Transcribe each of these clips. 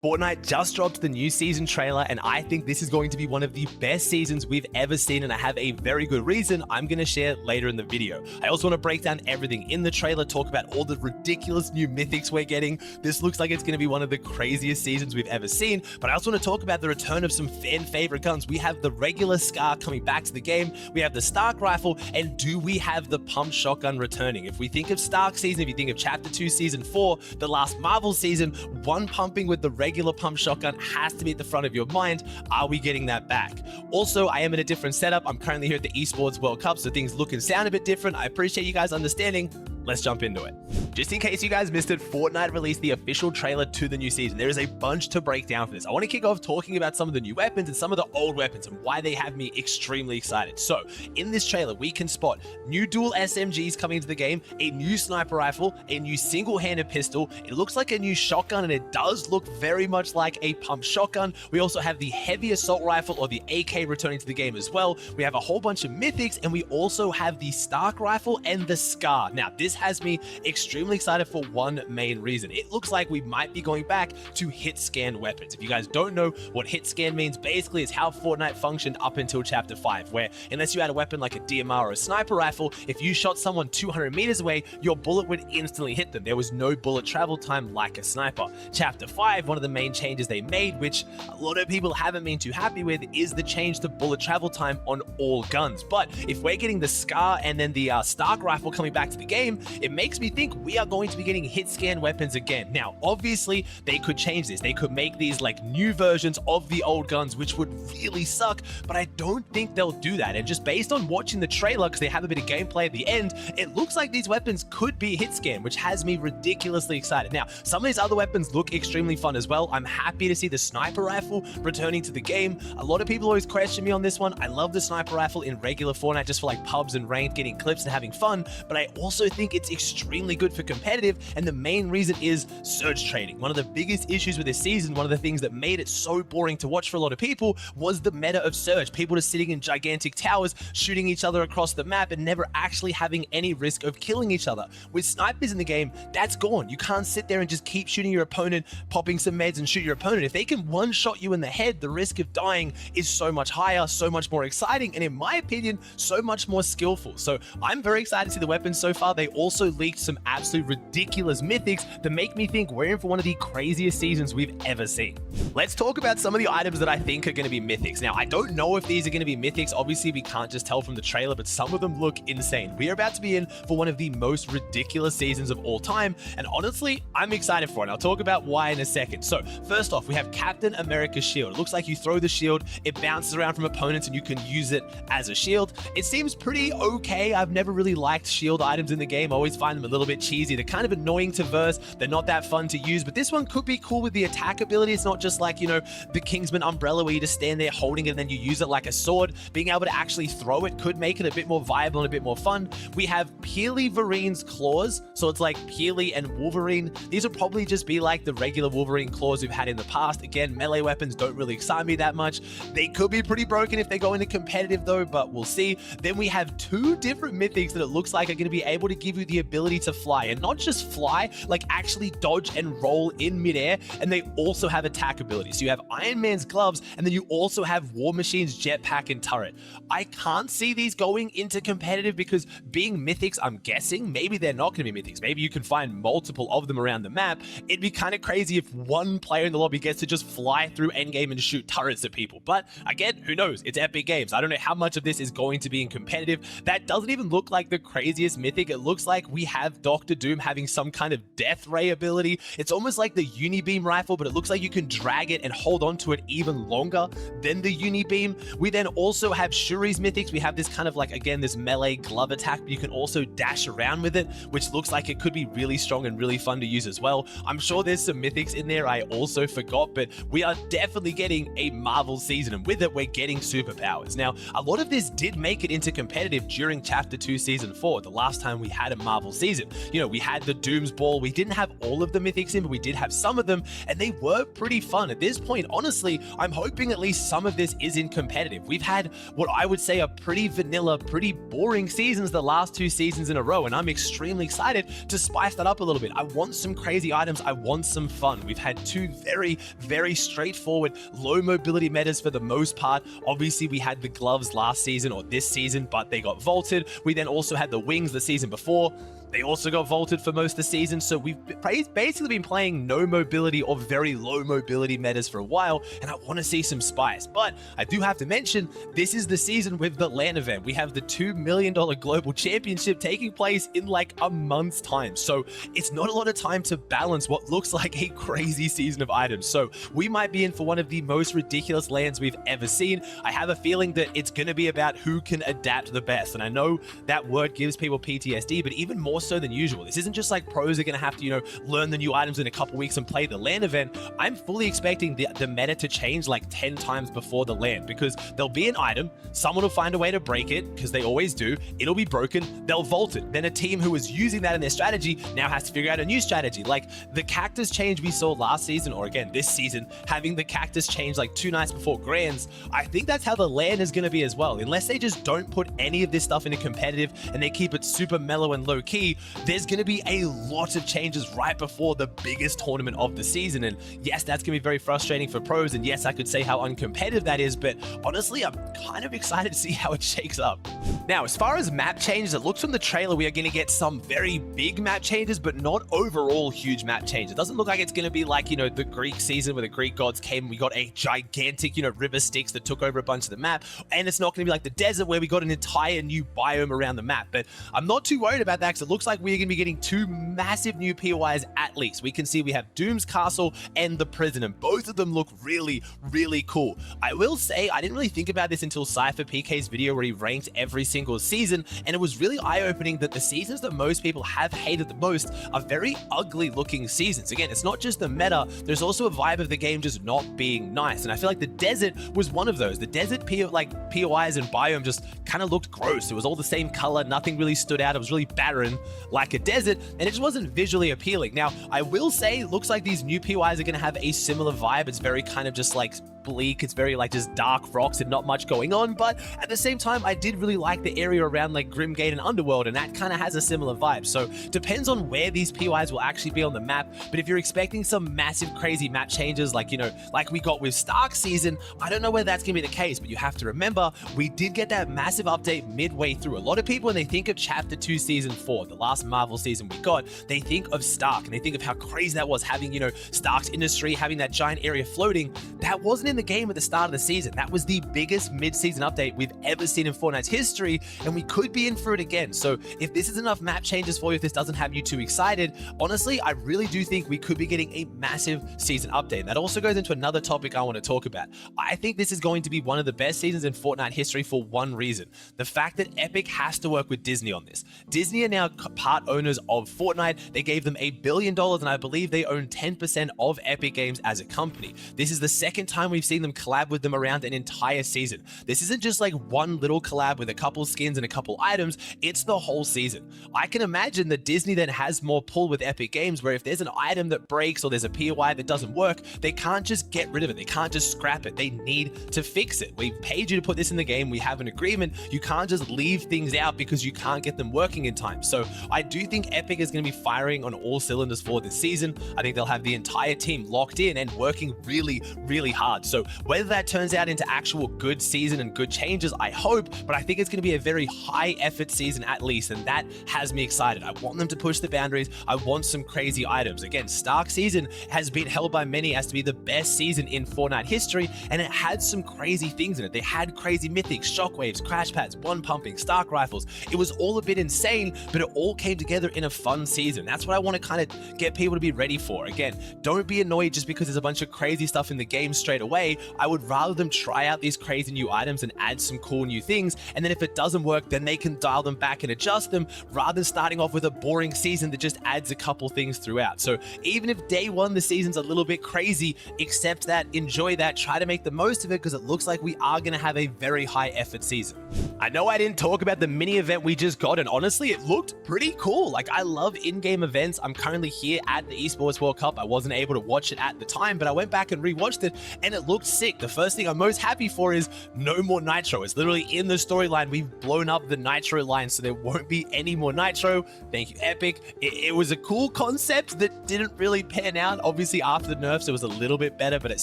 Fortnite just dropped the new season trailer, and I think this is going to be one of the best seasons we've ever seen, and I have a very good reason I'm going to share later in the video. I also want to break down everything in the trailer, talk about all the ridiculous new mythics we're getting. This looks like it's going to be one of the craziest seasons we've ever seen, but I also want to talk about the return of some fan favorite guns. We have the regular SCAR coming back to the game, we have the Stark rifle, and do we have the pump shotgun returning? If we think of Stark season, if you think of Chapter 2 Season 4, the last Marvel season, one pumping with the regular pump shotgun has to be at the front of your mind. Are we getting that back? Also, I am in a different setup. I'm currently here at the Esports World Cup, so things look and sound a bit different. I appreciate you guys understanding. Let's jump into it. Just in case you guys missed it, Fortnite released the official trailer to the new season. There is a bunch to break down for this. I want to kick off talking about some of the new weapons and some of the old weapons and why they have me extremely excited. So, in this trailer, we can spot new dual SMGs coming into the game, a new sniper rifle, a new single-handed pistol. It looks like a new shotgun, and it does look very much like a pump shotgun. We also have the heavy assault rifle, or the AK, returning to the game as well. We have a whole bunch of mythics, and we also have the Stark rifle and the SCAR. Now, this has me extremely excited for one main reason. It looks like we might be going back to hit scan weapons. If you guys don't know what hit scan means, basically it's how Fortnite functioned up until Chapter 5, where unless you had a weapon like a DMR or a sniper rifle, if you shot someone 200 meters away, your bullet would instantly hit them. There was no bullet travel time like a sniper. Chapter 5, one of the main changes they made, which a lot of people haven't been too happy with, is the change to bullet travel time on all guns. But if we're getting the SCAR and then the Stark rifle coming back to the game, it makes me think we are going to be getting hit scan weapons again. Now, obviously, they could change this. They could make these like new versions of the old guns, which would really suck, but I don't think they'll do that. And just based on watching the trailer, because they have a bit of gameplay at the end, it looks like these weapons could be hit scan, which has me ridiculously excited. Now, some of these other weapons look extremely fun as well. I'm happy to see the sniper rifle returning to the game. A lot of people always question me on this one. I love the sniper rifle in regular Fortnite just for like pubs and ranked, getting clips and having fun, but I also think it's extremely good for competitive, and the main reason is surge trading. One of the biggest issues with this season, one of the things that made it so boring to watch for a lot of people, was the meta of surge. People just sitting in gigantic towers, shooting each other across the map and never actually having any risk of killing each other. With snipers in the game, that's gone. You can't sit there and just keep shooting your opponent, popping some meds and shoot your opponent. If they can one-shot you in the head, the risk of dying is so much higher, so much more exciting, and in my opinion, so much more skillful. So I'm very excited to see the weapons so far. They also leaked some absolute ridiculous mythics that make me think we're in for one of the craziest seasons we've ever seen. Let's talk about some of the items that I think are going to be mythics. Now, I don't know if these are going to be mythics. Obviously, we can't just tell from the trailer, but some of them look insane. We are about to be in for one of the most ridiculous seasons of all time, and honestly, I'm excited for it. I'll talk about why in a second. So, first off, we have Captain America's shield. It looks like you throw the shield, it bounces around from opponents, and you can use it as a shield. It seems pretty okay. I've never really liked shield items in the game. I always find them a little bit cheesy. They're kind of annoying to verse. They're not that fun to use, but this one could be cool with the attack ability. It's not just like, you know, the Kingsman umbrella where you just stand there holding it and then you use it like a sword. Being able to actually throw it could make it a bit more viable and a bit more fun. We have Peely Verine's claws, so it's like Peely and Wolverine. These will probably just be like the regular Wolverine claws we've had in the past. Again, melee weapons don't really excite me that much. They could be pretty broken if they go into competitive though, but we'll see. Then we have two different mythics that it looks like are going to be able to give you the ability to fly, and not just fly, like actually dodge and roll in midair, and they also have attack ability. So you have Iron Man's gloves, and then you also have War Machine's jetpack and turret. I can't see these going into competitive because being mythics, I'm guessing, maybe they're not going to be mythics. Maybe you can find multiple of them around the map. It'd be kind of crazy if one player in the lobby gets to just fly through endgame and shoot turrets at people. But again, who knows? It's Epic Games. I don't know how much of this is going to be in competitive. That doesn't even look like the craziest mythic. It looks like we have Dr. Doom having some kind of death ray ability. It's almost like the Unibeam rifle, but it looks like you can drag it and hold on to it even longer than the Unibeam. We then also have Shuri's mythics. We have this kind of like, again, this melee glove attack, but you can also dash around with it, which looks like it could be really strong and really fun to use as well. I'm sure there's some mythics in there I also forgot, but we are definitely getting a Marvel season, and with it, we're getting superpowers. Now, a lot of this did make it into competitive during Chapter 2 Season 4, the last time we had a Marvel season. You know, we had the Doom's Ball. We didn't have all of the mythics in, but we did have some of them, and they were pretty fun. At this point, honestly, I'm hoping at least some of this is in competitive. We've had what I would say are pretty vanilla, pretty boring seasons the last 2 seasons in a row, and I'm extremely excited to spice that up a little bit. I want some crazy items. I want some fun. We've had 2 very, very straightforward, low mobility metas for the most part. Obviously, we had the gloves last season or this season, but they got vaulted. We then also had the wings the season before. They also got vaulted for most of the season, so we've basically been playing no mobility or very low mobility metas for a while, and I want to see some spice. But I do have to mention, this is the season with the LAN event. We have the $2 million global championship taking place in like a month's time, so it's not a lot of time to balance what looks like a crazy season of items. So we might be in for one of the most ridiculous LANs we've ever seen. I have a feeling that it's going to be about who can adapt the best, and I know that word gives people PTSD, but even more so than usual. This isn't just like pros are going to have to, you know, learn the new items in a couple weeks and play the LAN event. I'm fully expecting the meta to change like 10 times before the LAN, because there'll be an item, someone will find a way to break it, because they always do, it'll be broken, they'll vault it. Then a team who was using that in their strategy now has to figure out a new strategy. Like the cactus change we saw last season, or again this season, having the cactus change like 2 nights before Grands, I think that's how the LAN is going to be as well. Unless they just don't put any of this stuff into competitive and they keep it super mellow and low key, there's going to be a lot of changes right before the biggest tournament of the season. And yes, that's going to be very frustrating for pros, and yes, I could say how uncompetitive that is, but honestly, I'm kind of excited to see how it shakes up. Now, as far as map changes, it looks from the trailer we are going to get some very big map changes, but not overall huge map changes. It doesn't look like it's going to be like, you know, the Greek season where the Greek gods came and we got a gigantic, you know, river Styx that took over a bunch of the map, and it's not going to be like the desert where we got an entire new biome around the map. But I'm not too worried about that, because it looks like we're going to be getting 2 massive new POIs at least. We can see we have Doom's Castle and the Prison, and both of them look really, really cool. I will say, I didn't really think about this until Cypher PK's video where he ranked every single season, and it was really eye-opening that the seasons that most people have hated the most are very ugly looking seasons. Again, it's not just the meta, there's also a vibe of the game just not being nice, and I feel like the desert was one of those. The desert POIs and biome just kind of looked gross. It was all the same color, nothing really stood out, it was really barren like a desert, and it just wasn't visually appealing. Now, I will say, it looks like these new POIs are going to have a similar vibe. It's very kind of just like bleak, it's very like just dark rocks and not much going on, but at the same time, I did really like the area around like Grimgate and Underworld, and that kind of has a similar vibe. So depends on where these POIs will actually be on the map, but if you're expecting some massive crazy map changes like, you know, like we got with Stark season, I don't know whether that's gonna be the case, but you have to remember, we did get that massive update midway through. A lot of people, when they think of Chapter 2 Season 4, the last Marvel season we got, they think of Stark, and they think of how crazy that was, having, you know, Stark's industry, having that giant area floating. That wasn't in the game at the start of the season. That was the biggest mid-season update we've ever seen in Fortnite's history, and we could be in for it again. So if this is enough map changes for you, if this doesn't have you too excited, honestly, I really do think we could be getting a massive season update. That also goes into another topic I want to talk about. I think this is going to be one of the best seasons in Fortnite history for one reason: the fact that Epic has to work with Disney on this. Disney are now part owners of Fortnite. They gave them $1 billion, and I believe they own 10% of Epic Games as a company. This is the second time we've seen them collab with them around an entire season. This isn't just like one little collab with a couple skins and a couple items, it's the whole season. I can imagine that Disney then has more pull with Epic Games, where if there's an item that breaks or there's a POI that doesn't work, they can't just get rid of it, they can't just scrap it, they need to fix it. We paid you to put this in the game, we have an agreement, you can't just leave things out because you can't get them working in time. So I do think Epic is going to be firing on all cylinders for this season. I think they'll have the entire team locked in and working really, really hard. So whether that turns out into actual good season and good changes, I hope, but I think it's going to be a very high effort season at least, and that has me excited. I want them to push the boundaries. I want some crazy items. Again, Stark season has been held by many as to be the best season in Fortnite history, and it had some crazy things in it. They had crazy mythics, shockwaves, crash pads, one pumping, Stark rifles. It was all a bit insane, but it all came together in a fun season. That's what I want to kind of get people to be ready for. Again, don't be annoyed just because there's a bunch of crazy stuff in the game straight away. I would rather them try out these crazy new items and add some cool new things, and then if it doesn't work, then they can dial them back and adjust them, rather than starting off with a boring season that just adds a couple things throughout. So even if day one the season's a little bit crazy, accept that, enjoy that, try to make the most of it, because it looks like we are going to have a very high effort season. I know I didn't talk about the mini event we just got, and honestly, it looked pretty cool. Like, I love in-game events. I'm currently here at the Esports World Cup. I wasn't able to watch it at the time, but I went back and rewatched it, and it looked sick. The first thing I'm most happy for is no more Nitro. It's literally in the storyline. We've blown up the Nitro line, so there won't be any more Nitro. Thank you, Epic. It was a cool concept that didn't really pan out. Obviously, after the nerfs, it was a little bit better, but it's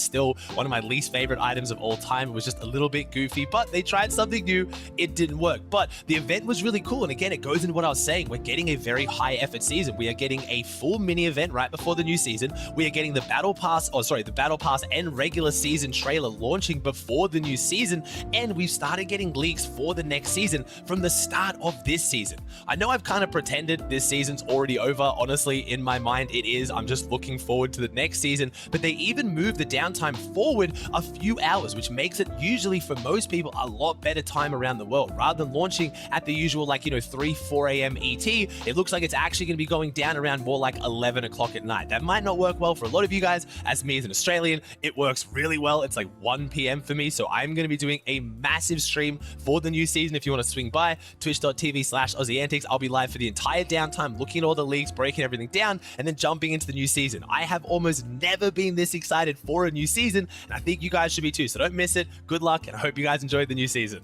still one of my least favorite items of all time. It was just a little bit goofy, but they tried something new. It didn't work, but the event was really cool. And again, it goes into what I was saying. We're getting a very high effort season. We are getting a full mini event right before the new season. We are getting the Battle Pass, the Battle Pass and regular season trailer launching before the new season. And we've started getting leaks for the next season from the start of this season. I know I've kind of pretended this season's already over. Honestly, in my mind, it is. I'm just looking forward to the next season, but they even moved the downtime forward a few hours, which makes it usually for most people a lot better time around the world. Rather than launching at the usual 3, 4 a.m. ET, it looks like it's actually going to be going down around more like 11 o'clock at night. That might not work well for a lot of you guys. As me as an Australian, it works really well. It's like 1 p.m. for me, so I'm going to be doing a massive stream for the new season. If you want to swing by twitch.tv/AussieAntics, I'll be live for the entire downtime, looking at all the leaks, breaking everything down, and then jumping into the new season. I have almost never been this excited for a new season, and I think you guys should be too, so don't miss it. Good luck, and I hope you guys enjoyed the new season.